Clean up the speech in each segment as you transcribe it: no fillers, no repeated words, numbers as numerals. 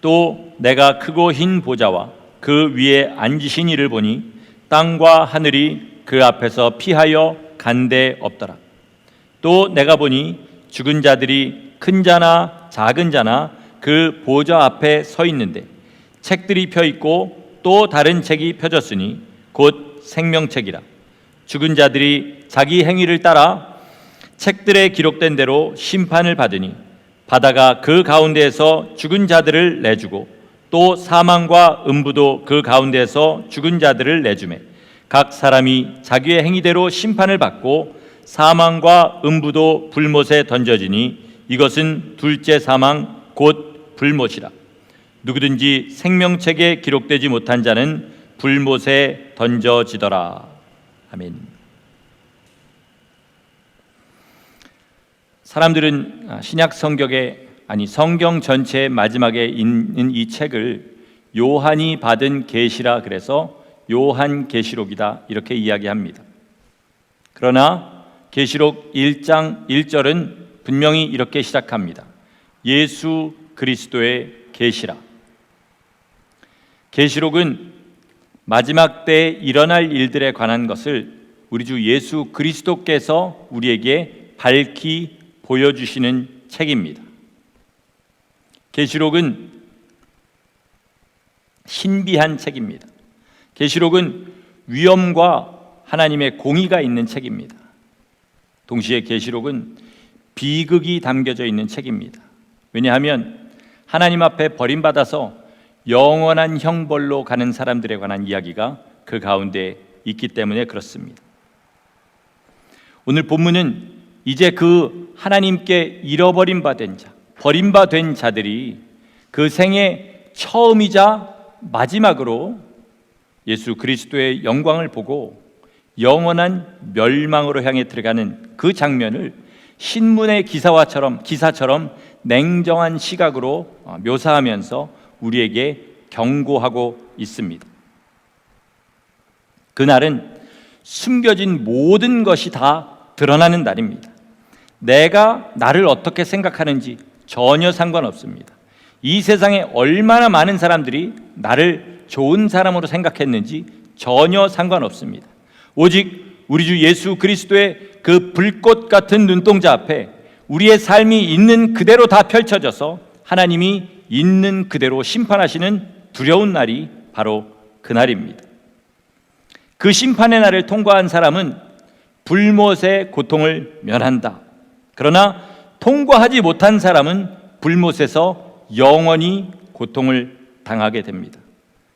또 내가 크고 흰 보좌와 그 위에 앉으신 이를 보니 땅과 하늘이 그 앞에서 피하여 간데 없더라. 또 내가 보니 죽은 자들이 큰 자나 작은 자나 그 보좌 앞에 서 있는데 책들이 펴 있고 또 다른 책이 펴졌으니 곧 생명책이라. 죽은 자들이 자기 행위를 따라 책들에 기록된 대로 심판을 받으니 바다가 그 가운데에서 죽은 자들을 내주고 또 사망과 음부도 그 가운데에서 죽은 자들을 내주매 각 사람이 자기의 행위대로 심판을 받고 사망과 음부도 불못에 던져지니 이것은 둘째 사망 곧 불못이라. 누구든지 생명책에 기록되지 못한 자는 불못에 던져지더라. 아멘. 사람들은 신약 성경에 성경 전체의 마지막에 있는 이 책을 요한이 받은 계시라 그래서 요한계시록이다 이렇게 이야기합니다. 그러나 계시록 1장 1절은 분명히 이렇게 시작합니다. 예수 그리스도의 계시라. 계시록은 마지막 때에 일어날 일들에 관한 것을 우리 주 예수 그리스도께서 우리에게 밝히 보여주시는 책입니다. 계시록은 신비한 책입니다. 계시록은 위엄과 하나님의 공의가 있는 책입니다. 동시에 계시록은 비극이 담겨져 있는 책입니다. 왜냐하면 하나님 앞에 버림받아서 영원한 형벌로 가는 사람들에 관한 이야기가 그 가운데 있기 때문에 그렇습니다. 오늘 본문은 이제 그 하나님께 잃어버림 받은 자, 버림받은 자들이 그 생애 처음이자 마지막으로 예수 그리스도의 영광을 보고 영원한 멸망으로 향해 들어가는 그 장면을 신문의 기사처럼 냉정한 시각으로 묘사하면서 우리에게 경고하고 있습니다. 그날은 숨겨진 모든 것이 다 드러나는 날입니다. 내가 나를 어떻게 생각하는지 전혀 상관없습니다. 이 세상에 얼마나 많은 사람들이 나를 좋은 사람으로 생각했는지 전혀 상관없습니다. 오직 우리 주 예수 그리스도의 그 불꽃 같은 눈동자 앞에 우리의 삶이 있는 그대로 다 펼쳐져서 하나님이 있는 그대로 심판하시는 두려운 날이 바로 그날입니다. 그 심판의 날을 통과한 사람은 불못의 고통을 면한다. 그러나 통과하지 못한 사람은 불못에서 영원히 고통을 당하게 됩니다.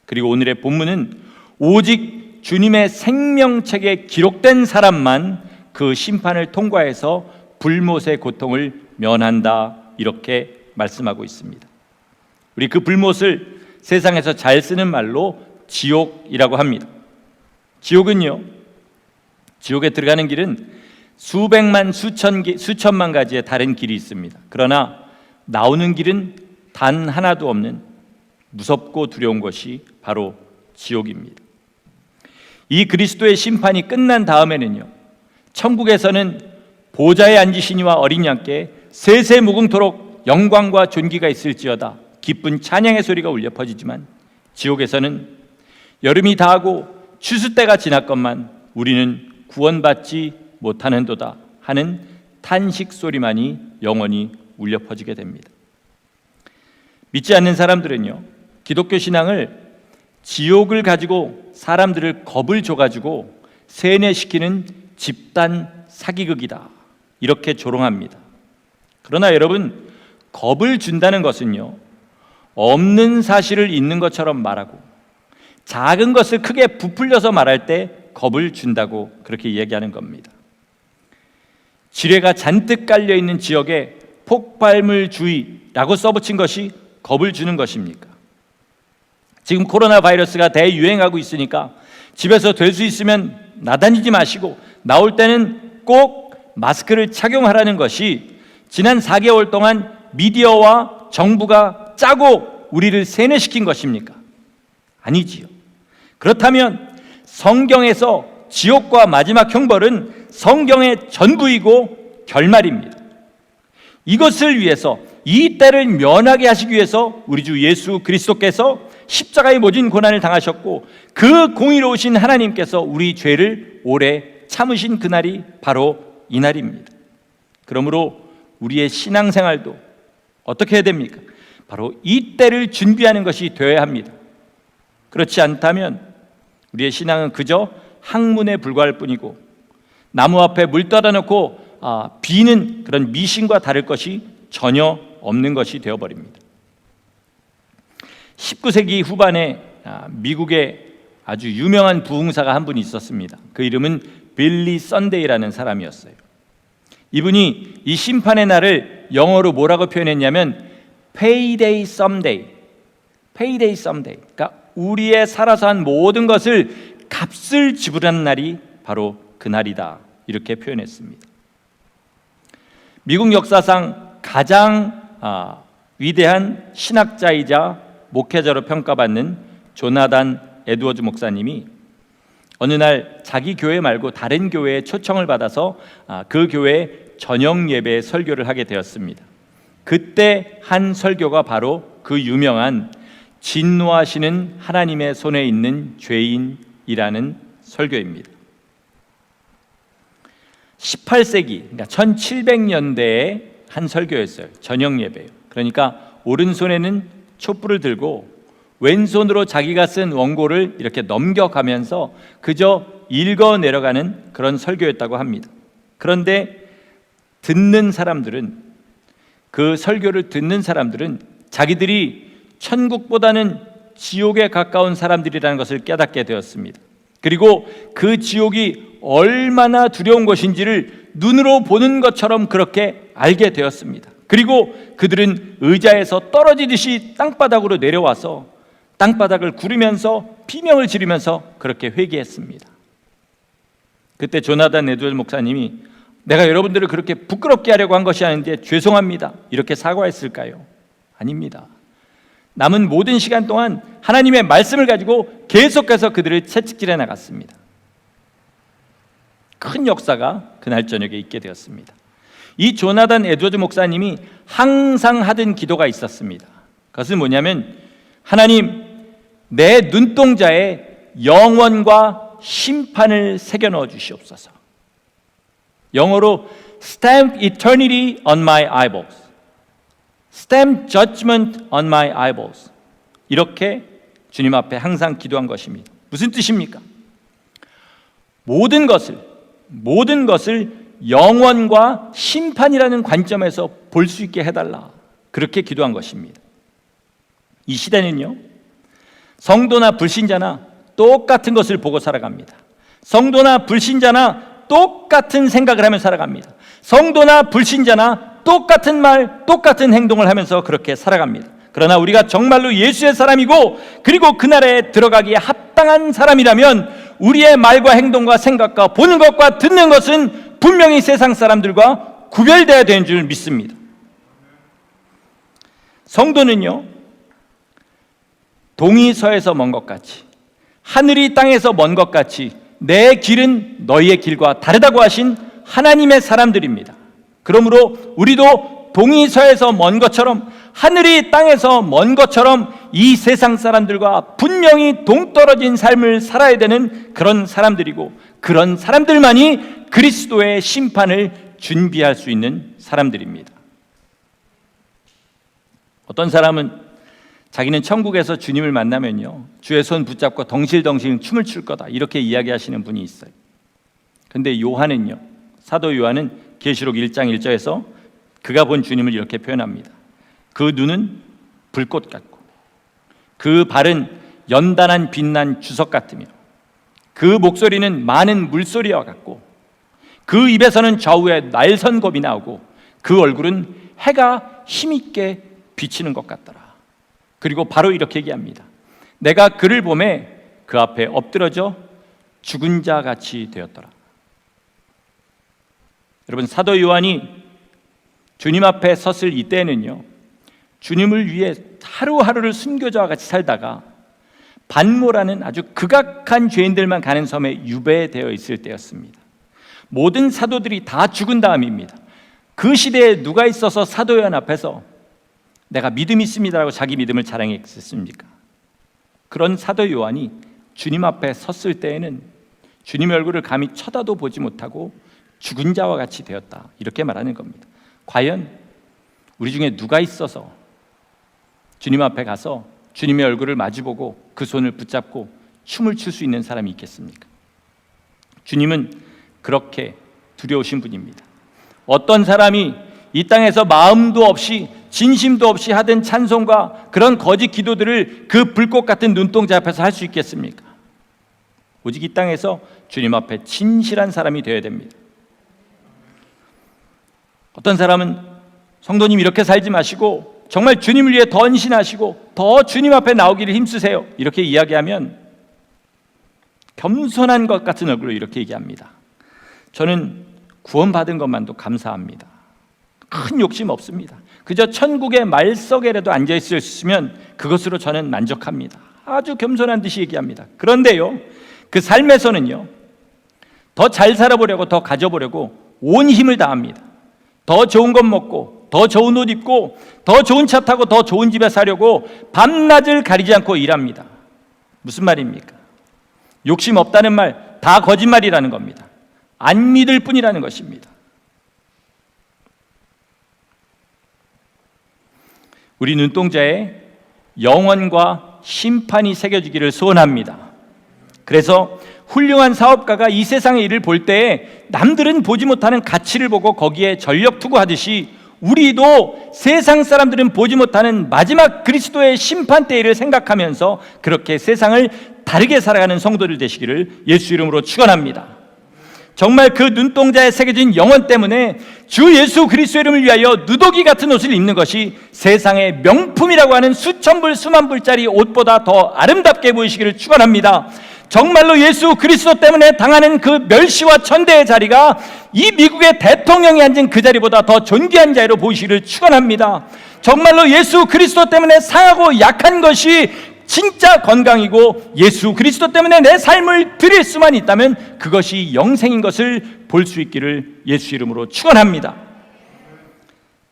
그리고 오늘의 본문은 오직 주님의 생명책에 기록된 사람만 그 심판을 통과해서 불못의 고통을 면한다 이렇게 말씀하고 있습니다. 우리 그 불못을 세상에서 잘 쓰는 말로 지옥이라고 합니다. 지옥은요, 지옥에 들어가는 길은 수백만 수천만 가지의 다른 길이 있습니다. 그러나 나오는 길은 단 하나도 없는 무섭고 두려운 것이 바로 지옥입니다. 이 그리스도의 심판이 끝난 다음에는요, 천국에서는 보좌에 앉으신 이와 어린 양께 세세무궁토록 영광과 존귀가 있을지어다 기쁜 찬양의 소리가 울려 퍼지지만 지옥에서는 여름이 다하고 추수 때가 지났건만 우리는 구원받지 못하는도다 하는 탄식 소리만이 영원히 울려 퍼지게 됩니다. 믿지 않는 사람들은요, 기독교 신앙을 지옥을 가지고 사람들을 겁을 줘가지고 세뇌시키는 집단 사기극이다 이렇게 조롱합니다. 그러나 여러분, 겁을 준다는 것은요, 없는 사실을 있는 것처럼 말하고 작은 것을 크게 부풀려서 말할 때 겁을 준다고 그렇게 이야기하는 겁니다. 지뢰가 잔뜩 깔려있는 지역에 폭발물 주의라고 써붙인 것이 겁을 주는 것입니까? 지금 코로나 바이러스가 대유행하고 있으니까 집에서 될 수 있으면 나다니지 마시고 나올 때는 꼭 마스크를 착용하라는 것이 지난 4개월 동안 미디어와 정부가 짜고 우리를 세뇌시킨 것입니까? 아니지요. 그렇다면 성경에서 지옥과 마지막 형벌은 성경의 전부이고 결말입니다. 이것을 위해서 이 때를 면하게 하시기 위해서 우리 주 예수 그리스도께서 십자가의 모진 고난을 당하셨고, 그 공의로우신 하나님께서 우리 죄를 오래 참으신 그날이 바로 이 날입니다. 그러므로 우리의 신앙생활도 어떻게 해야 됩니까? 바로 이 때를 준비하는 것이 되어야 합니다. 그렇지 않다면 우리의 신앙은 그저 학문에 불과할 뿐이고, 나무 앞에 물 떠다 놓고 비는 그런 미신과 다를 것이 전혀 없는 것이 되어버립니다. 19세기 후반에 미국에 아주 유명한 부흥사가 한 분이 있었습니다. 그 이름은 빌리 썬데이라는 사람이었어요. 이분이 이 심판의 날을 영어로 뭐라고 표현했냐면 Payday Someday, Payday Someday. 그러니까 우리의 살아서 한 모든 것을 값을 지불하는 날이 바로 그 날이다, 이렇게 표현했습니다. 미국 역사상 가장 위대한 신학자이자 목회자로 평가받는 조나단 에드워즈 목사님이 어느 날 자기 교회 말고 다른 교회에 초청을 받아서 그 교회 저녁 예배 설교를 하게 되었습니다. 그때 한 설교가 바로 그 유명한 진노하시는 하나님의 손에 있는 죄인이라는 설교입니다. 18세기, 그러니까 1700년대에 한 설교였어요. 저녁 예배예요. 그러니까 오른손에는 촛불을 들고 왼손으로 자기가 쓴 원고를 이렇게 넘겨가면서 그저 읽어 내려가는 그런 설교였다고 합니다. 그런데 듣는 사람들은, 그 설교를 듣는 사람들은 자기들이 천국보다는 지옥에 가까운 사람들이라는 것을 깨닫게 되었습니다. 그리고 그 지옥이 얼마나 두려운 것인지를 눈으로 보는 것처럼 그렇게 알게 되었습니다. 그리고 그들은 의자에서 떨어지듯이 땅바닥으로 내려와서 땅바닥을 구르면서 비명을 지르면서 그렇게 회개했습니다. 그때 조나단 에드워즈 목사님이 내가 여러분들을 그렇게 부끄럽게 하려고 한 것이 아닌데 죄송합니다, 이렇게 사과했을까요? 아닙니다. 남은 모든 시간 동안 하나님의 말씀을 가지고 계속해서 그들을 채찍질해 나갔습니다. 큰 역사가 그날 저녁에 있게 되었습니다. 이 조나단 에드워즈 목사님이 항상 하던 기도가 있었습니다. 그것은 뭐냐면, 하나님, 내 눈동자에 영원과 심판을 새겨 넣어 주시옵소서. 영어로 Stamp eternity on my eyeballs, Stamp judgment on my eyeballs. 이렇게 주님 앞에 항상 기도한 것입니다. 무슨 뜻입니까? 모든 것을 영원과 심판이라는 관점에서 볼 수 있게 해달라, 그렇게 기도한 것입니다. 이 시대는요, 성도나 불신자나 똑같은 것을 보고 살아갑니다. 성도나 불신자나 똑같은 생각을 하며 살아갑니다. 성도나 불신자나 똑같은 말, 똑같은 행동을 하면서 그렇게 살아갑니다. 그러나 우리가 정말로 예수의 사람이고, 그리고 그날에 들어가기에 합당한 사람이라면 우리의 말과 행동과 생각과 보는 것과 듣는 것은 분명히 세상 사람들과 구별되어야 되는 줄 믿습니다. 성도는요, 동이 서에서 먼 것 같이, 하늘이 땅에서 먼 것 같이 내 길은 너희의 길과 다르다고 하신 하나님의 사람들입니다. 그러므로 우리도 동이 서에서 먼 것처럼, 하늘이 땅에서 먼 것처럼 이 세상 사람들과 분명히 동떨어진 삶을 살아야 되는 그런 사람들이고, 그런 사람들만이 그리스도의 심판을 준비할 수 있는 사람들입니다. 어떤 사람은 자기는 천국에서 주님을 만나면요, 주의 손 붙잡고 덩실덩실 춤을 출 거다, 이렇게 이야기하시는 분이 있어요. 근데 요한은요, 사도 요한은 계시록 1장 1절에서 그가 본 주님을 이렇게 표현합니다. 그 눈은 불꽃 같고, 그 발은 연단한 빛난 주석 같으며, 그 목소리는 많은 물소리와 같고, 그 입에서는 좌우에 날선검이 나오고, 그 얼굴은 해가 힘있게 비치는 것 같더라. 그리고 바로 이렇게 얘기합니다. 내가 그를 보매 그 앞에 엎드러져 죽은 자 같이 되었더라. 여러분, 사도 요한이 주님 앞에 섰을 이때는요, 주님을 위해 하루하루를 순교자와 같이 살다가 반모라는 아주 극악한 죄인들만 가는 섬에 유배되어 있을 때였습니다. 모든 사도들이 다 죽은 다음입니다. 그 시대에 누가 있어서 사도 요한 앞에서 내가 믿음이 있습니다라고 자기 믿음을 자랑했습니까? 그런 사도 요한이 주님 앞에 섰을 때에는 주님의 얼굴을 감히 쳐다도 보지 못하고 죽은 자와 같이 되었다, 이렇게 말하는 겁니다. 과연 우리 중에 누가 있어서 주님 앞에 가서 주님의 얼굴을 마주보고 그 손을 붙잡고 춤을 출 수 있는 사람이 있겠습니까? 주님은 그렇게 두려우신 분입니다. 어떤 사람이 이 땅에서 마음도 없이 진심도 없이 하던 찬송과 그런 거짓 기도들을 그 불꽃 같은 눈동자 앞에서 할 수 있겠습니까? 오직 이 땅에서 주님 앞에 진실한 사람이 되어야 됩니다. 어떤 사람은 성도님 이렇게 살지 마시고 정말 주님을 위해 더 헌신하시고 더 주님 앞에 나오기를 힘쓰세요, 이렇게 이야기하면 겸손한 것 같은 얼굴로 이렇게 얘기합니다. 저는 구원받은 것만도 감사합니다. 큰 욕심 없습니다. 그저 천국의 말석에라도 앉아있으면 그것으로 저는 만족합니다. 아주 겸손한 듯이 얘기합니다. 그런데요, 그 삶에서는요, 더 잘 살아보려고, 더 가져보려고 온 힘을 다합니다. 더 좋은 것 먹고, 더 좋은 옷 입고, 더 좋은 차 타고, 더 좋은 집에 사려고 밤낮을 가리지 않고 일합니다. 무슨 말입니까? 욕심 없다는 말 다 거짓말이라는 겁니다. 안 믿을 뿐이라는 것입니다. 우리 눈동자에 영원과 심판이 새겨지기를 소원합니다. 그래서 훌륭한 사업가가 이 세상의 일을 볼 때에 남들은 보지 못하는 가치를 보고 거기에 전력 투구하듯이 우리도 세상 사람들은 보지 못하는 마지막 그리스도의 심판 때를 생각하면서 그렇게 세상을 다르게 살아가는 성도들 되시기를 예수 이름으로 축원합니다. 정말 그 눈동자에 새겨진 영혼 때문에 주 예수 그리스도 이름을 위하여 누더기 같은 옷을 입는 것이 세상의 명품이라고 하는 수천 불 수만 불짜리 옷보다 더 아름답게 보이시기를 축원합니다. 정말로 예수 그리스도 때문에 당하는 그 멸시와 천대의 자리가 이 미국의 대통령이 앉은 그 자리보다 더 존귀한 자리로 보이시기를 축원합니다. 정말로 예수 그리스도 때문에 상하고 약한 것이 진짜 건강이고 예수 그리스도 때문에 내 삶을 드릴 수만 있다면 그것이 영생인 것을 볼 수 있기를 예수 이름으로 축원합니다.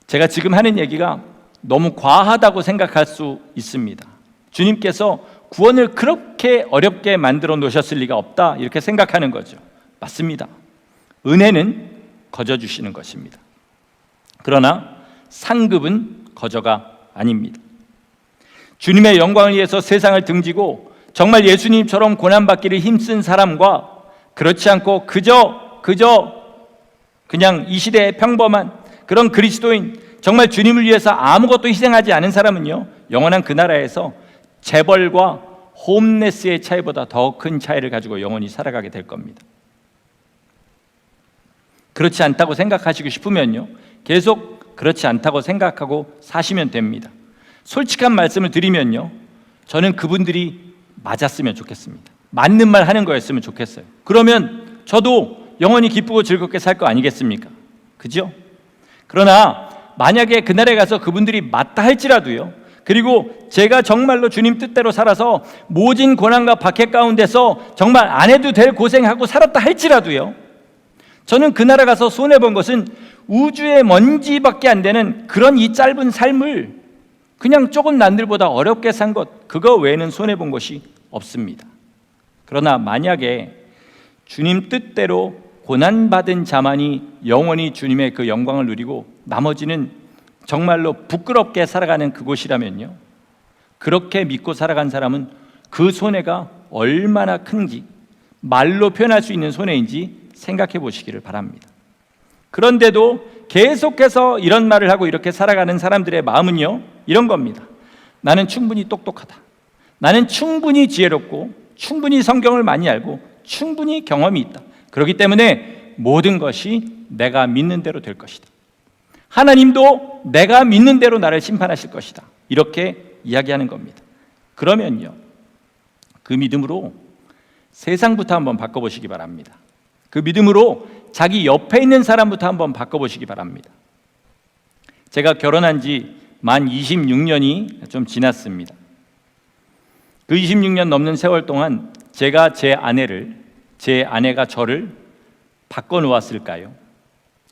제가 지금 하는 얘기가 너무 과하다고 생각할 수 있습니다. 주님께서 구원을 그렇게 어렵게 만들어 놓으셨을 리가 없다, 이렇게 생각하는 거죠. 맞습니다. 은혜는 거저 주시는 것입니다. 그러나 상급은 거저가 아닙니다. 주님의 영광을 위해서 세상을 등지고 정말 예수님처럼 고난받기를 힘쓴 사람과 그렇지 않고 그냥 이 시대의 평범한 그런 그리스도인, 정말 주님을 위해서 아무것도 희생하지 않은 사람은요, 영원한 그 나라에서 재벌과 홈레스의 차이보다 더 큰 차이를 가지고 영원히 살아가게 될 겁니다. 그렇지 않다고 생각하시고 싶으면요, 계속 그렇지 않다고 생각하고 사시면 됩니다. 솔직한 말씀을 드리면요, 저는 그분들이 맞았으면 좋겠습니다. 맞는 말 하는 거였으면 좋겠어요. 그러면 저도 영원히 기쁘고 즐겁게 살 거 아니겠습니까? 그죠? 그러나 만약에 그날에 가서 그분들이 맞다 할지라도요, 그리고 제가 정말로 주님 뜻대로 살아서 모진 고난과 박해 가운데서 정말 안 해도 될 고생하고 살았다 할지라도요, 저는 그 나라 가서 손해본 것은 우주의 먼지밖에 안 되는 그런 이 짧은 삶을 그냥 조금 남들보다 어렵게 산 것, 그거 외에는 손해본 것이 없습니다. 그러나 만약에 주님 뜻대로 고난받은 자만이 영원히 주님의 그 영광을 누리고 나머지는 정말로 부끄럽게 살아가는 그곳이라면요, 그렇게 믿고 살아간 사람은 그 손해가 얼마나 큰지, 말로 표현할 수 있는 손해인지 생각해 보시기를 바랍니다. 그런데도 계속해서 이런 말을 하고 이렇게 살아가는 사람들의 마음은요, 이런 겁니다. 나는 충분히 똑똑하다. 나는 충분히 지혜롭고 충분히 성경을 많이 알고 충분히 경험이 있다. 그렇기 때문에 모든 것이 내가 믿는 대로 될 것이다. 하나님도 내가 믿는 대로 나를 심판하실 것이다. 이렇게 이야기하는 겁니다. 그러면요, 그 믿음으로 세상부터 한번 바꿔보시기 바랍니다. 그 믿음으로 자기 옆에 있는 사람부터 한번 바꿔보시기 바랍니다. 제가 결혼한 지 만 26년이 좀 지났습니다. 그 26년 넘는 세월 동안 제가 제 아내가 저를 바꿔놓았을까요?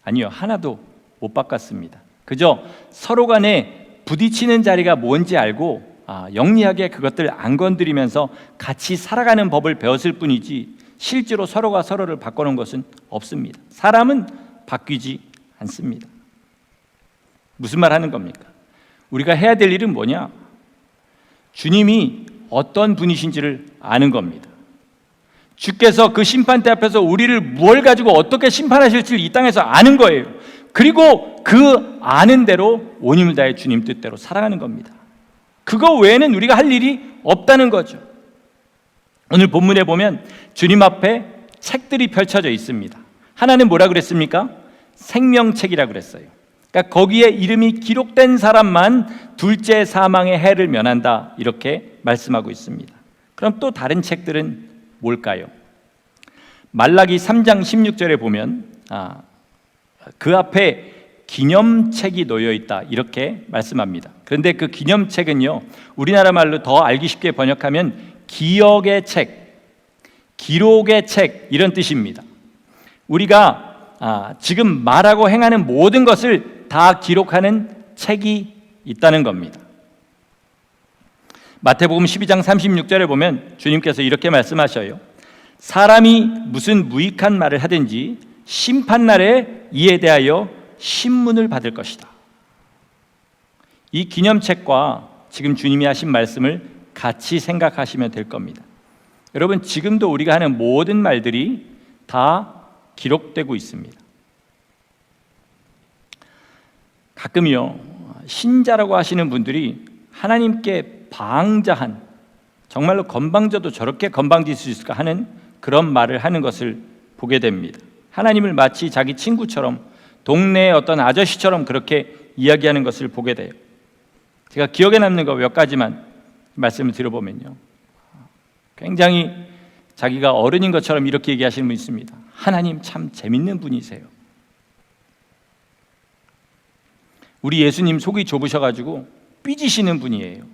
아니요, 하나도 못 바꿨습니다. 그저 서로 간에 부딪히는 자리가 뭔지 알고 영리하게 그것들 안 건드리면서 같이 살아가는 법을 배웠을 뿐이지 실제로 서로가 서로를 바꾸는 것은 없습니다. 사람은 바뀌지 않습니다. 무슨 말 하는 겁니까? 우리가 해야 될 일은 뭐냐? 주님이 어떤 분이신지를 아는 겁니다. 주께서 그 심판대 앞에서 우리를 뭘 가지고 어떻게 심판하실지를 이 땅에서 아는 거예요. 그리고 그 아는 대로 온 힘을 다해 주님 뜻대로 살아가는 겁니다. 그거 외에는 우리가 할 일이 없다는 거죠. 오늘 본문에 보면 주님 앞에 책들이 펼쳐져 있습니다. 하나는 뭐라 그랬습니까? 생명책이라 그랬어요. 그러니까 거기에 이름이 기록된 사람만 둘째 사망의 해를 면한다, 이렇게 말씀하고 있습니다. 그럼 또 다른 책들은 뭘까요? 말라기 3장 16절에 보면 그 앞에 기념책이 놓여 있다, 이렇게 말씀합니다. 그런데 그 기념책은요, 우리나라 말로 더 알기 쉽게 번역하면 기억의 책, 기록의 책, 이런 뜻입니다. 우리가 지금 말하고 행하는 모든 것을 다 기록하는 책이 있다는 겁니다. 마태복음 12장 36절에 보면 주님께서 이렇게 말씀하셔요. 사람이 무슨 무익한 말을 하든지 심판날에 이에 대하여 신문을 받을 것이다. 이 기념책과 지금 주님이 하신 말씀을 같이 생각하시면 될 겁니다. 여러분, 지금도 우리가 하는 모든 말들이 다 기록되고 있습니다. 가끔요, 신자라고 하시는 분들이 하나님께 방자한, 정말로 건방져도 저렇게 건방질 수 있을까 하는 그런 말을 하는 것을 보게 됩니다. 하나님을 마치 자기 친구처럼, 동네의 어떤 아저씨처럼 그렇게 이야기하는 것을 보게 돼요. 제가 기억에 남는 거 몇 가지만 말씀을 드려보면요, 굉장히 자기가 어른인 것처럼 이렇게 얘기하시는 분이 있습니다. 하나님 참 재밌는 분이세요. 우리 예수님 속이 좁으셔가지고 삐지시는 분이에요.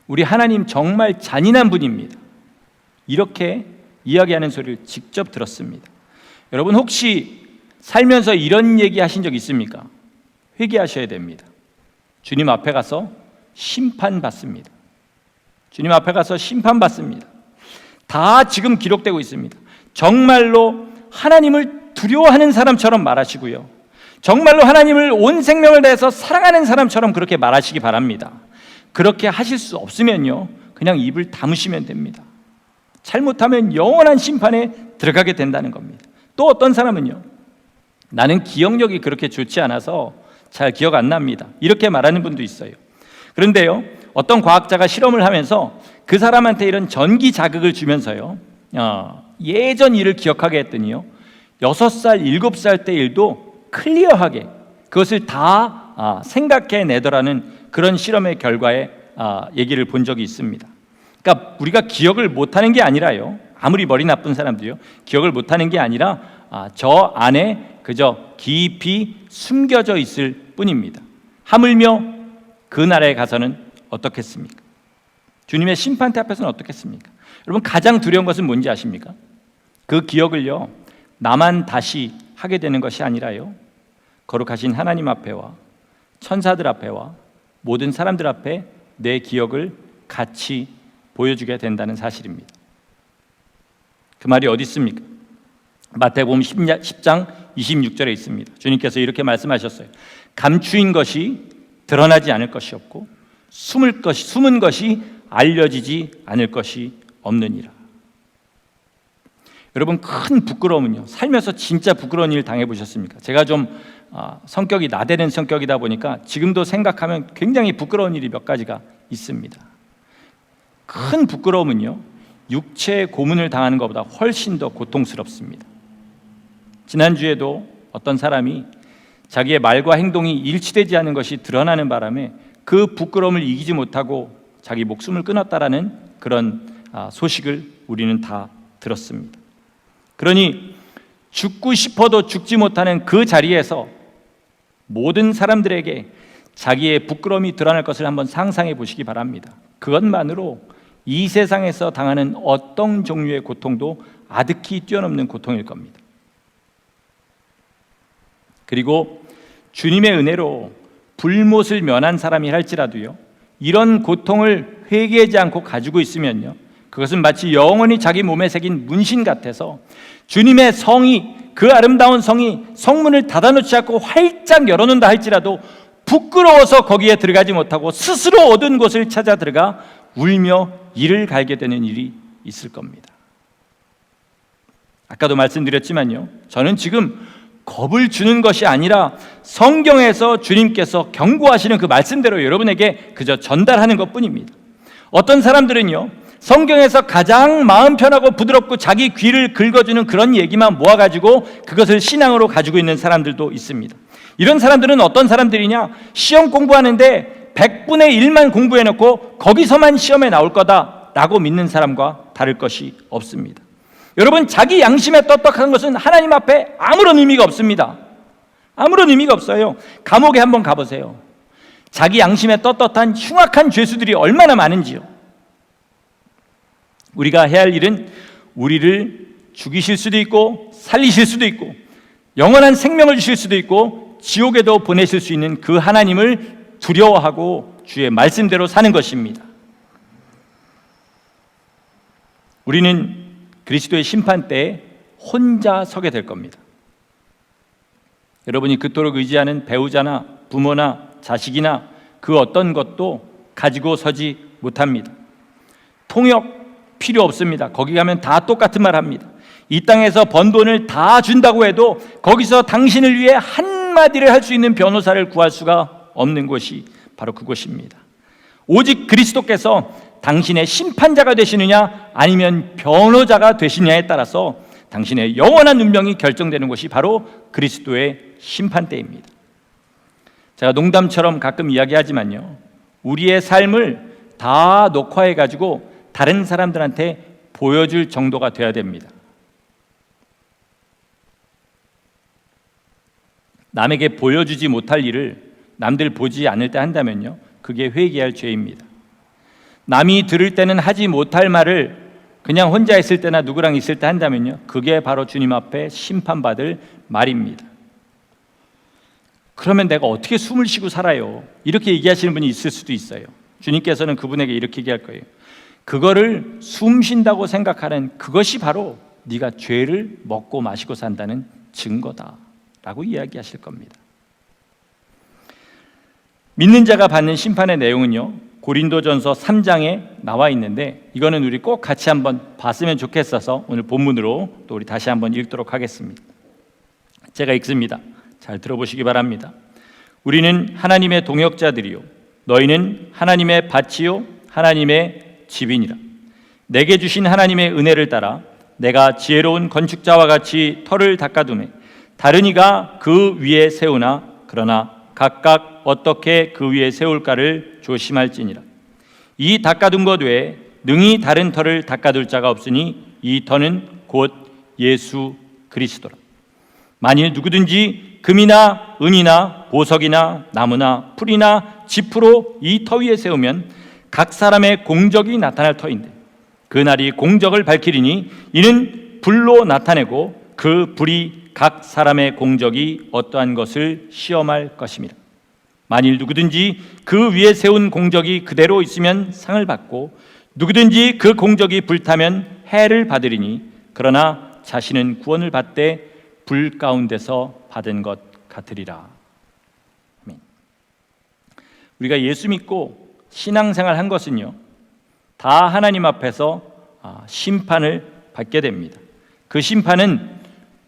우리 하나님 정말 잔인한 분입니다. 이렇게 이야기하는 소리를 직접 들었습니다. 여러분, 혹시 살면서 이런 얘기 하신 적 있습니까? 회개하셔야 됩니다. 주님 앞에 가서 심판받습니다. 주님 앞에 가서 심판받습니다. 다 지금 기록되고 있습니다. 정말로 하나님을 두려워하는 사람처럼 말하시고요, 정말로 하나님을 온 생명을 다해서 사랑하는 사람처럼 그렇게 말하시기 바랍니다. 그렇게 하실 수 없으면요, 그냥 입을 다무시면 됩니다. 잘못하면 영원한 심판에 들어가게 된다는 겁니다. 또 어떤 사람은요, 나는 기억력이 그렇게 좋지 않아서 잘 기억 안 납니다, 이렇게 말하는 분도 있어요. 그런데요, 어떤 과학자가 실험을 하면서 그 사람한테 이런 전기 자극을 주면서요, 예전 일을 기억하게 했더니요, 6살, 7살 때 일도 클리어하게 그것을 다 생각해내더라는 그런 실험의 결과에 얘기를 본 적이 있습니다. 그러니까 우리가 기억을 못하는 게 아니라요, 아무리 머리 나쁜 사람도요, 기억을 못하는 게 아니라 저 안에 그저 깊이 숨겨져 있을 뿐입니다. 하물며 그 나라에 가서는 어떻겠습니까? 주님의 심판대 앞에서는 어떻겠습니까? 여러분, 가장 두려운 것은 뭔지 아십니까? 그 기억을요, 나만 다시 하게 되는 것이 아니라요, 거룩하신 하나님 앞에와 천사들 앞에와 모든 사람들 앞에 내 기억을 같이 보여주게 된다는 사실입니다. 그 말이 어디 있습니까? 마태복음 10장 26절에 있습니다. 주님께서 이렇게 말씀하셨어요. 감추인 것이 드러나지 않을 것이 없고 숨은 것이 알려지지 않을 것이 없느니라. 여러분, 큰 부끄러움은요, 살면서 진짜 부끄러운 일 당해보셨습니까? 제가 좀 성격이 나대는 성격이다 보니까 지금도 생각하면 굉장히 부끄러운 일이 몇 가지가 있습니다. 큰 부끄러움은요, 육체의 고문을 당하는 것보다 훨씬 더 고통스럽습니다. 지난주에도 어떤 사람이 자기의 말과 행동이 일치되지 않은 것이 드러나는 바람에 그 부끄러움을 이기지 못하고 자기 목숨을 끊었다라는 그런 소식을 우리는 다 들었습니다. 그러니 죽고 싶어도 죽지 못하는 그 자리에서 모든 사람들에게 자기의 부끄러움이 드러날 것을 한번 상상해 보시기 바랍니다. 그것만으로 이 세상에서 당하는 어떤 종류의 고통도 아득히 뛰어넘는 고통일 겁니다. 그리고 주님의 은혜로 불못을 면한 사람이 할지라도요, 이런 고통을 회개하지 않고 가지고 있으면요, 그것은 마치 영원히 자기 몸에 새긴 문신 같아서 주님의 성이, 그 아름다운 성이 성문을 닫아놓지 않고 활짝 열어놓는다 할지라도 부끄러워서 거기에 들어가지 못하고 스스로 얻은 곳을 찾아 들어가 울며 이를 갈게 되는 일이 있을 겁니다. 아까도 말씀드렸지만요, 저는 지금 겁을 주는 것이 아니라 성경에서 주님께서 경고하시는 그 말씀대로 여러분에게 그저 전달하는 것뿐입니다. 어떤 사람들은요, 성경에서 가장 마음 편하고 부드럽고 자기 귀를 긁어주는 그런 얘기만 모아가지고 그것을 신앙으로 가지고 있는 사람들도 있습니다. 이런 사람들은 어떤 사람들이냐, 시험 공부하는데 100분의 1만 공부해놓고 거기서만 시험에 나올 거다라고 믿는 사람과 다를 것이 없습니다. 여러분, 자기 양심에 떳떳한 것은 하나님 앞에 아무런 의미가 없습니다. 아무런 의미가 없어요. 감옥에 한번 가보세요. 자기 양심에 떳떳한 흉악한 죄수들이 얼마나 많은지요. 우리가 해야 할 일은 우리를 죽이실 수도 있고 살리실 수도 있고 영원한 생명을 주실 수도 있고 지옥에도 보내실 수 있는 그 하나님을 두려워하고 주의 말씀대로 사는 것입니다. 우리는 그리스도의 심판 때에 혼자 서게 될 겁니다. 여러분이 그토록 의지하는 배우자나 부모나 자식이나 그 어떤 것도 가지고 서지 못합니다. 통역 필요 없습니다. 거기 가면 다 똑같은 말 합니다. 이 땅에서 번 돈을 다 준다고 해도 거기서 당신을 위해 한마디를 할 수 있는 변호사를 구할 수가 없는 곳이 바로 그곳입니다. 오직 그리스도께서 당신의 심판자가 되시느냐 아니면 변호자가 되시느냐에 따라서 당신의 영원한 운명이 결정되는 것이 바로 그리스도의 심판대입니다. 제가 농담처럼 가끔 이야기하지만요, 우리의 삶을 다 녹화해가지고 다른 사람들한테 보여줄 정도가 돼야 됩니다. 남에게 보여주지 못할 일을 남들 보지 않을 때 한다면요, 그게 회개할 죄입니다. 남이 들을 때는 하지 못할 말을 그냥 혼자 있을 때나 누구랑 있을 때 한다면요, 그게 바로 주님 앞에 심판받을 말입니다. 그러면 내가 어떻게 숨을 쉬고 살아요? 이렇게 얘기하시는 분이 있을 수도 있어요. 주님께서는 그분에게 이렇게 얘기할 거예요. 그거를 숨 쉰다고 생각하는 그것이 바로 네가 죄를 먹고 마시고 산다는 증거다라고 이야기하실 겁니다. 믿는 자가 받는 심판의 내용은요, 고린도전서 3장에 나와 있는데 이거는 우리 꼭 같이 한번 봤으면 좋겠어서 오늘 본문으로 또 우리 다시 한번 읽도록 하겠습니다. 제가 읽습니다. 잘 들어보시기 바랍니다. 우리는 하나님의 동역자들이요 너희는 하나님의 밭이요 하나님의 집이니라. 내게 주신 하나님의 은혜를 따라 내가 지혜로운 건축자와 같이 터를 닦아두매 다른 이가 그 위에 세우나 그러나 각각 어떻게 그 위에 세울까를 조심할지니라. 이 닦아둔 것 외에 능히 다른 터를 닦아둘 자가 없으니 이 터는 곧 예수 그리스도라. 만일 누구든지 금이나 은이나 보석이나 나무나 풀이나 지프로 이 터 위에 세우면 각 사람의 공적이 나타날 터인데 그날이 공적을 밝히리니 이는 불로 나타내고 그 불이 각 사람의 공적이 어떠한 것을 시험할 것입니다. 만일 누구든지 그 위에 세운 공적이 그대로 있으면 상을 받고 누구든지 그 공적이 불타면 해를 받으리니 그러나 자신은 구원을 받되 불 가운데서 받은 것 같으리라. 아멘. 우리가 예수 믿고 신앙생활 한 것은요, 다 하나님 앞에서 심판을 받게 됩니다. 그 심판은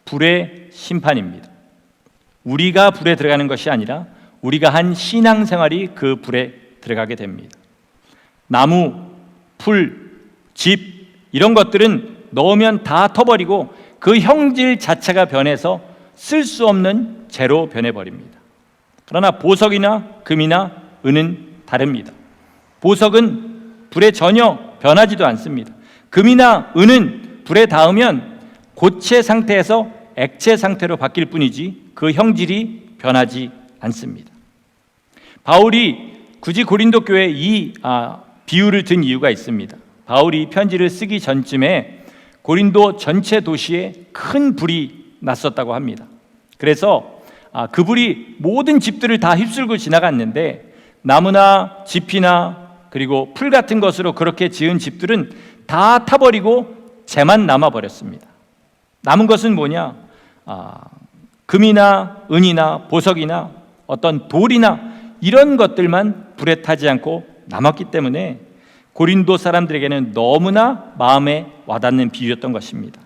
불의 심판입니다. 우리가 불에 들어가는 것이 아니라 우리가 한 신앙생활이 그 불에 들어가게 됩니다. 나무, 풀, 집 이런 것들은 넣으면 다 터버리고 그 형질 자체가 변해서 쓸 수 없는 재로 변해버립니다. 그러나 보석이나 금이나 은은 다릅니다. 보석은 불에 전혀 변하지도 않습니다. 금이나 은은 불에 닿으면 고체 상태에서 액체 상태로 바뀔 뿐이지 그 형질이 변하지 않습니다. 바울이 굳이 고린도 교회에 이 비유를 든 이유가 있습니다. 바울이 편지를 쓰기 전쯤에 고린도 전체 도시에 큰 불이 났었다고 합니다. 그래서 그 불이 모든 집들을 다 휩쓸고 지나갔는데 나무나 짚이나 그리고 풀 같은 것으로 그렇게 지은 집들은 다 타버리고 재만 남아버렸습니다. 남은 것은 뭐냐? 금이나 은이나 보석이나 어떤 돌이나 이런 것들만 불에 타지 않고 남았기 때문에 고린도 사람들에게는 너무나 마음에 와닿는 비유였던 것입니다.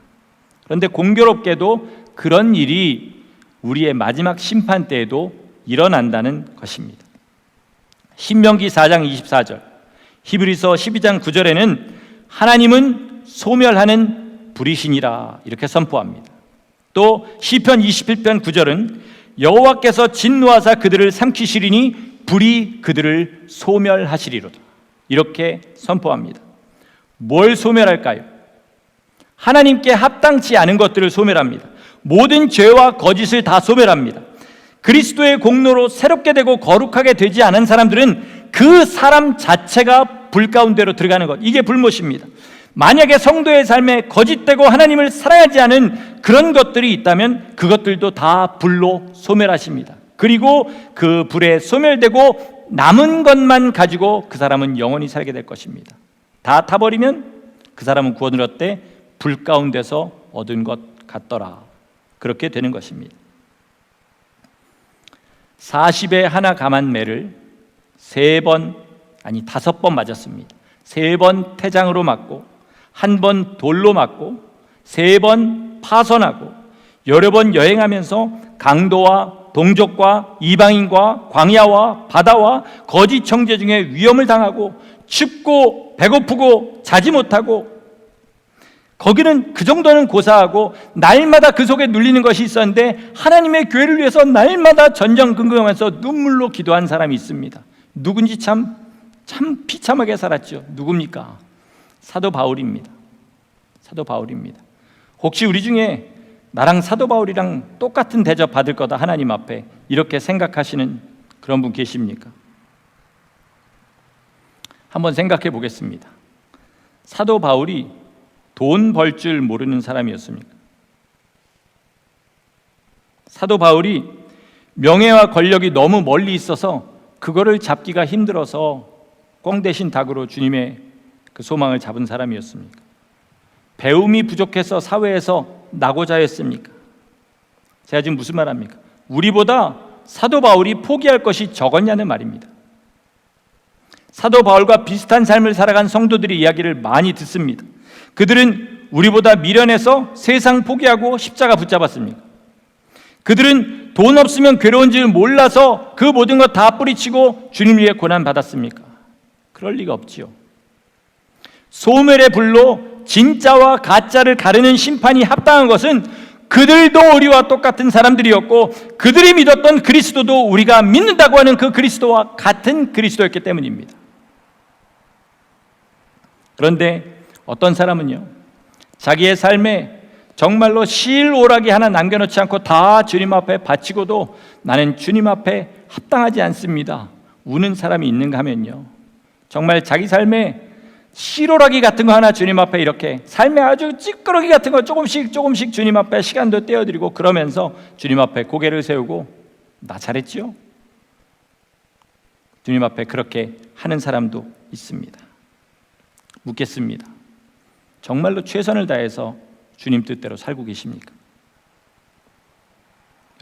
그런데 공교롭게도 그런 일이 우리의 마지막 심판 때에도 일어난다는 것입니다. 신명기 4장 24절, 히브리서 12장 9절에는 하나님은 소멸하는 불이시니라 이렇게 선포합니다. 또 시편 27편 9절은 여호와께서 진노하사 그들을 삼키시리니 불이 그들을 소멸하시리로다 이렇게 선포합니다. 뭘 소멸할까요? 하나님께 합당치 않은 것들을 소멸합니다. 모든 죄와 거짓을 다 소멸합니다. 그리스도의 공로로 새롭게 되고 거룩하게 되지 않은 사람들은 그 사람 자체가 불 가운데로 들어가는 것, 이게 불못입니다. 만약에 성도의 삶에 거짓되고 하나님을 사랑하지 않은 그런 것들이 있다면 그것들도 다 불로 소멸하십니다. 그리고 그 불에 소멸되고 남은 것만 가지고 그 사람은 영원히 살게 될 것입니다. 다 타버리면 그 사람은 구원을 얻되 불 가운데서 얻은 것 같더라. 그렇게 되는 것입니다. 40에 하나 감한 매를 5번 맞았습니다. 3번 태장으로 맞고 1번 돌로 맞고 3번 파선하고 여러 번 여행하면서 강도와 동족과 이방인과 광야와 바다와 거짓 청제 중에 위험을 당하고 춥고 배고프고 자지 못하고 거기는 그 정도는 고사하고 날마다 그 속에 눌리는 것이 있었는데 하나님의 교회를 위해서 날마다 전전긍긍하면서 눈물로 기도한 사람이 있습니다. 누군지 참 비참하게 살았죠. 누굽니까? 사도 바울입니다. 사도 바울입니다. 혹시 우리 중에 나랑 사도 바울이랑 똑같은 대접 받을 거다 하나님 앞에 이렇게 생각하시는 그런 분 계십니까? 한번 생각해 보겠습니다. 사도 바울이 돈 벌 줄 모르는 사람이었습니까? 사도 바울이 명예와 권력이 너무 멀리 있어서 그거를 잡기가 힘들어서 꽁 대신 닭으로 주님의 그 소망을 잡은 사람이었습니까? 배움이 부족해서 사회에서 나고자 했습니까? 제가 지금 무슨 말 합니까? 우리보다 사도 바울이 포기할 것이 적었냐는 말입니다. 사도 바울과 비슷한 삶을 살아간 성도들의 이야기를 많이 듣습니다. 그들은 우리보다 미련해서 세상 포기하고 십자가 붙잡았습니까? 그들은 돈 없으면 괴로운 줄 몰라서 그 모든 것 다 뿌리치고 주님 위해 고난 받았습니까? 그럴 리가 없지요. 소멸의 불로 진짜와 가짜를 가르는 심판이 합당한 것은 그들도 우리와 똑같은 사람들이었고 그들이 믿었던 그리스도도 우리가 믿는다고 하는 그 그리스도와 같은 그리스도였기 때문입니다. 그런데 어떤 사람은요, 자기의 삶에 정말로 실오라기 하나 남겨놓지 않고 다 주님 앞에 바치고도 나는 주님 앞에 합당하지 않습니다, 우는 사람이 있는가 하면요, 정말 자기 삶에 실오라기 같은 거 하나 주님 앞에 이렇게 삶에 아주 찌끄러기 같은 거 조금씩 주님 앞에 시간도 떼어드리고 그러면서 주님 앞에 고개를 세우고 나 잘했지요? 주님 앞에 그렇게 하는 사람도 있습니다. 묻겠습니다. 정말로 최선을 다해서 주님 뜻대로 살고 계십니까?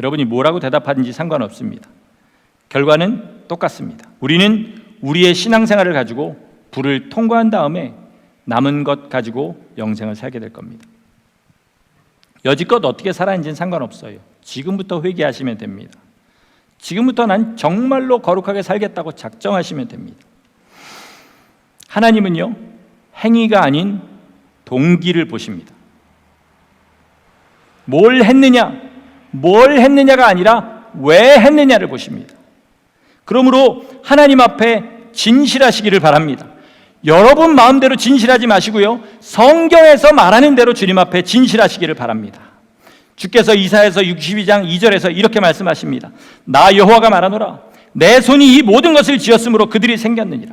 여러분이 뭐라고 대답하든지 상관없습니다. 결과는 똑같습니다. 우리는 우리의 신앙생활을 가지고 불을 통과한 다음에 남은 것 가지고 영생을 살게 될 겁니다. 여지껏 어떻게 살았는지는 상관없어요. 지금부터 회개하시면 됩니다. 지금부터 난 정말로 거룩하게 살겠다고 작정하시면 됩니다. 하나님은요, 행위가 아닌 동기를 보십니다. 뭘 했느냐가 아니라 왜 했느냐를 보십니다. 그러므로 하나님 앞에 진실하시기를 바랍니다. 여러분 마음대로 진실하지 마시고요, 성경에서 말하는 대로 주님 앞에 진실하시기를 바랍니다. 주께서 이사야서 62장 2절에서 이렇게 말씀하십니다. 나 여호와가 말하노라, 내 손이 이 모든 것을 지었으므로 그들이 생겼느니라.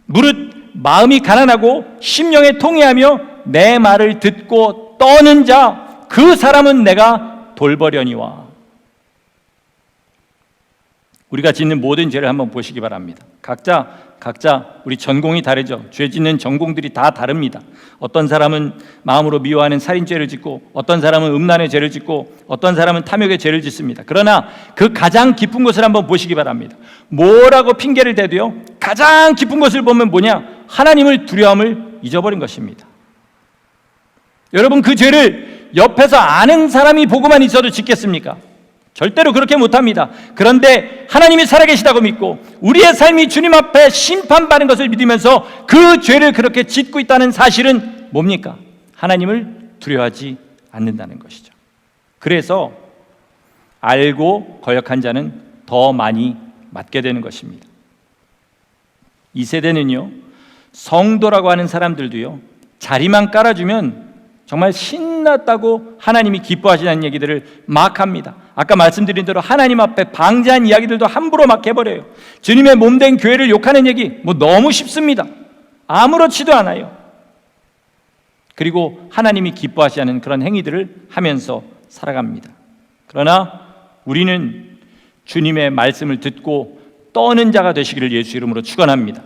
무릇 마음이 가난하고 심령에 통회하며 내 말을 듣고 떠는 자, 그 사람은 내가 돌보려니와. 우리가 짓는 모든 죄를 한번 보시기 바랍니다. 각자 우리 전공이 다르죠. 죄 짓는 전공들이 다 다릅니다. 어떤 사람은 마음으로 미워하는 살인죄를 짓고, 어떤 사람은 음란의 죄를 짓고, 어떤 사람은 탐욕의 죄를 짓습니다. 그러나 그 가장 깊은 것을 한번 보시기 바랍니다. 뭐라고 핑계를 대도요, 가장 깊은 것을 보면 뭐냐? 하나님을 두려움을 잊어버린 것입니다. 여러분, 그 죄를 옆에서 아는 사람이 보고만 있어도 짓겠습니까? 절대로 그렇게 못합니다. 그런데 하나님이 살아계시다고 믿고 우리의 삶이 주님 앞에 심판받는 것을 믿으면서 그 죄를 그렇게 짓고 있다는 사실은 뭡니까? 하나님을 두려워하지 않는다는 것이죠. 그래서 알고 거역한 자는 더 많이 맞게 되는 것입니다. 이 세대는요, 성도라고 하는 사람들도요, 자리만 깔아주면 정말 신났다고 하나님이 기뻐하시는 얘기들을 막 합니다. 아까 말씀드린 대로 하나님 앞에 방자한 이야기들도 함부로 막 해버려요. 주님의 몸된 교회를 욕하는 얘기 뭐 너무 쉽습니다. 아무렇지도 않아요. 그리고 하나님이 기뻐하시는 그런 행위들을 하면서 살아갑니다. 그러나 우리는 주님의 말씀을 듣고 떠는 자가 되시기를 예수 이름으로 축원합니다.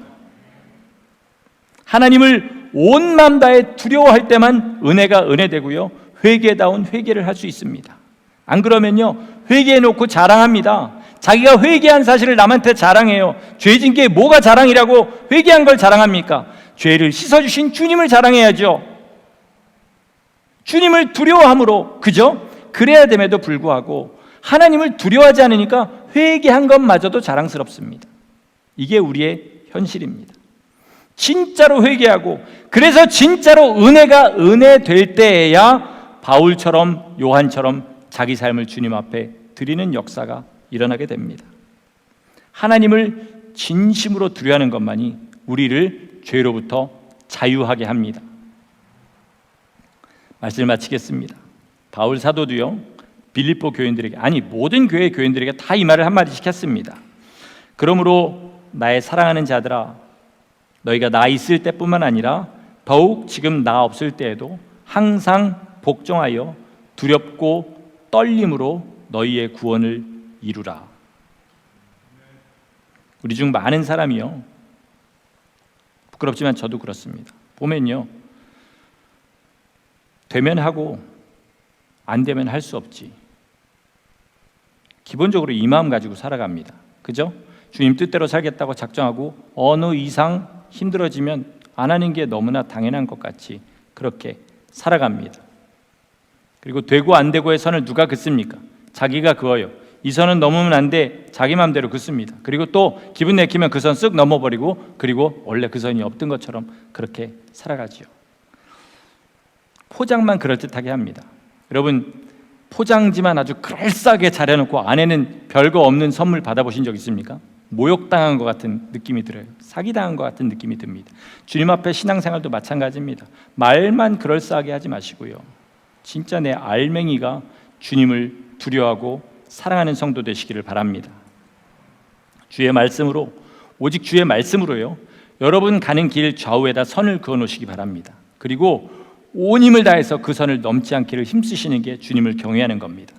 하나님을 온 마음 다해 두려워할 때만 은혜가 은혜되고요, 회개다운 회개를 할 수 있습니다. 안 그러면요, 회개해놓고 자랑합니다. 자기가 회개한 사실을 남한테 자랑해요. 죄진 게 뭐가 자랑이라고 회개한 걸 자랑합니까? 죄를 씻어주신 주님을 자랑해야죠. 주님을 두려워함으로, 그죠? 그래야 됨에도 불구하고 하나님을 두려워하지 않으니까 회개한 것마저도 자랑스럽습니다. 이게 우리의 현실입니다. 진짜로 회개하고, 그래서 진짜로 은혜가 은혜 될 때에야 바울처럼 요한처럼 자기 삶을 주님 앞에 드리는 역사가 일어나게 됩니다. 하나님을 진심으로 두려워하는 것만이 우리를 죄로부터 자유하게 합니다. 말씀을 마치겠습니다. 바울 사도도요, 빌립보 교인들에게, 아니 모든 교회 교인들에게 다 이 말을 한마디씩 했습니다. 그러므로 나의 사랑하는 자들아, 너희가 나 있을 때뿐만 아니라 더욱 지금 나 없을 때에도 항상 복종하여 두렵고 떨림으로 너희의 구원을 이루라. 우리 중 많은 사람이요, 부끄럽지만 저도 그렇습니다. 보면요, 되면 하고 안 되면 할 수 없지. 기본적으로 이 마음 가지고 살아갑니다. 그죠? 주님 뜻대로 살겠다고 작정하고 어느 이상 힘들어지면 안 하는 게 너무나 당연한 것 같이 그렇게 살아갑니다. 그리고 되고 안 되고의 선을 누가 긋습니까? 자기가 그어요. 이 선은 넘으면 안 돼, 자기 마음대로 긋습니다. 그리고 또 기분 내키면 그 선 쓱 넘어버리고, 그리고 원래 그 선이 없던 것처럼 그렇게 살아가지요. 포장만 그럴듯하게 합니다. 여러분, 포장지만 아주 그럴싸하게 차려놓고 안에는 별거 없는 선물 받아보신 적 있습니까? 모욕당한 것 같은 느낌이 들어요. 사기당한 것 같은 느낌이 듭니다. 주님 앞에 신앙생활도 마찬가지입니다. 말만 그럴싸하게 하지 마시고요, 진짜 내 알맹이가 주님을 두려워하고 사랑하는 성도 되시기를 바랍니다. 주의 말씀으로, 오직 주의 말씀으로요, 여러분 가는 길 좌우에다 선을 그어 놓으시기 바랍니다. 그리고 온 힘을 다해서 그 선을 넘지 않기를 힘쓰시는 게 주님을 경외하는 겁니다.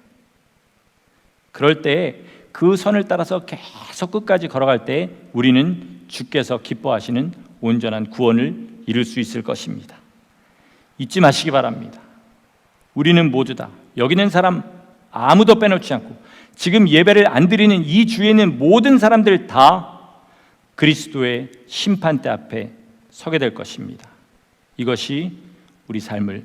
그럴 때 그 선을 따라서 계속 끝까지 걸어갈 때 우리는 주께서 기뻐하시는 온전한 구원을 이룰 수 있을 것입니다. 잊지 마시기 바랍니다. 우리는 모두 다, 여기 있는 사람 아무도 빼놓지 않고 지금 예배를 안 드리는 이 주에 있는 모든 사람들 다 그리스도의 심판대 앞에 서게 될 것입니다. 이것이 우리 삶을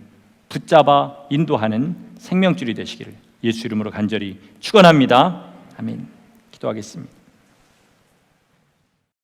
붙잡아 인도하는 생명줄이 되시기를 예수 이름으로 간절히 축원합니다. 아멘. 기도하겠습니다.